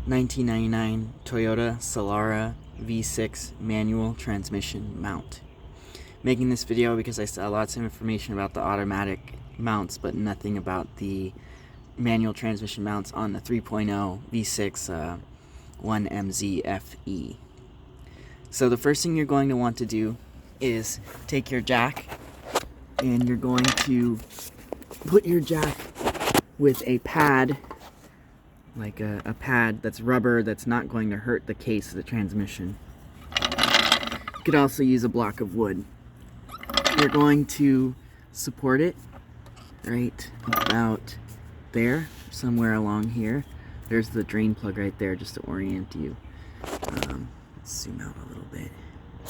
1999 Toyota Solara V6 manual transmission mount. Making this video because I saw lots of information about the automatic mounts, but nothing about the manual transmission mounts on the 3.0 V6 1MZ FE. So the first thing you're going to want to do is take your jack, and you're going to put your jack with a pad, like a pad that's rubber, that's not going to hurt the case of the transmission. You could also use a block of wood. You're going to support it right about there, somewhere along here. There's the drain plug right there, just to orient you. Let's zoom out a little bit.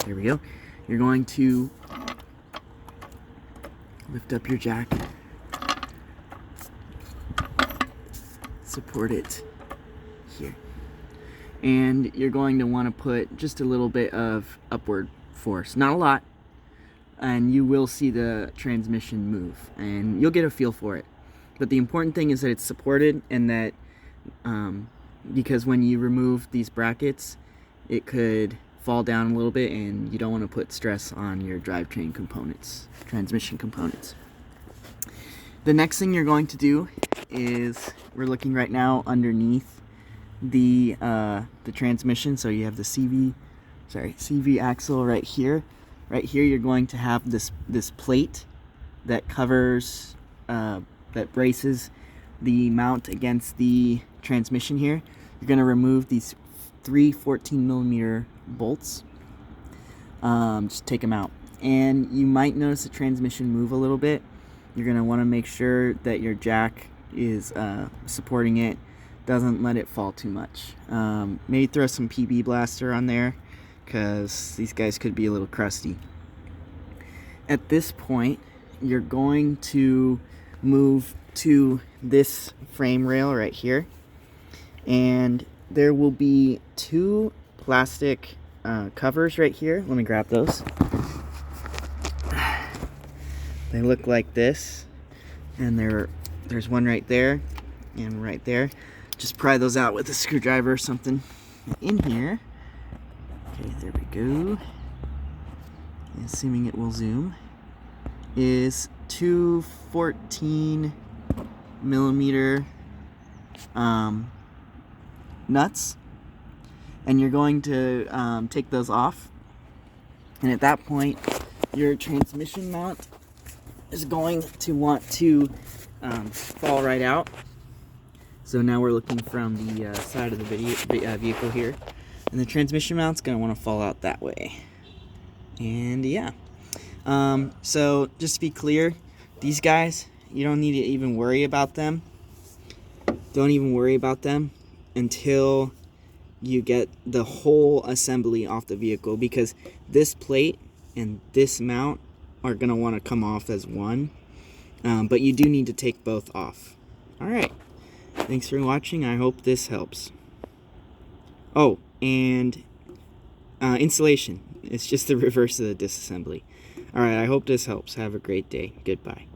There we go. You're going to lift up your jack, support it here, and you're going to want to put just a little bit of upward force, not a lot, and you will see the transmission move and you'll get a feel for it. But the important thing is that it's supported, and that because when you remove these brackets, it could fall down a little bit, and you don't want to put stress on your drivetrain components, transmission components. The next thing you're going to do is, we're looking right now underneath the transmission. So you have the CV axle right here. Right here, you're going to have this plate that covers, that braces the mount against the transmission here. You're going to remove these 3 14mm bolts. Just take them out, and you might notice the transmission move a little bit. You're going to want to make sure that your jack is supporting it, doesn't let it fall too much. Maybe throw some PB Blaster on there, because these guys could be a little crusty. At this point, you're going to move to this frame rail right here, and there will be 2 plastic covers right here. Let me grab those. They look like this, and there's one right there and right there. Just pry those out with a screwdriver or something. In here, okay, there we go, assuming it will zoom, is 2 14mm nuts, and you're going to take those off, and at that point your transmission mount is going to want to fall right out. So now we're looking from the side of the vehicle here, and the transmission mount's going to want to fall out that way. And yeah, so just to be clear, these guys, you don't need to even worry about them. Don't even worry about them until you get the whole assembly off the vehicle, because this plate and this mount are going to want to come off as one, but you do need to take both off. Alright, thanks for watching. I hope this helps. Oh, and installation, it's just the reverse of the disassembly. Alright, I hope this helps. Have a great day. Goodbye.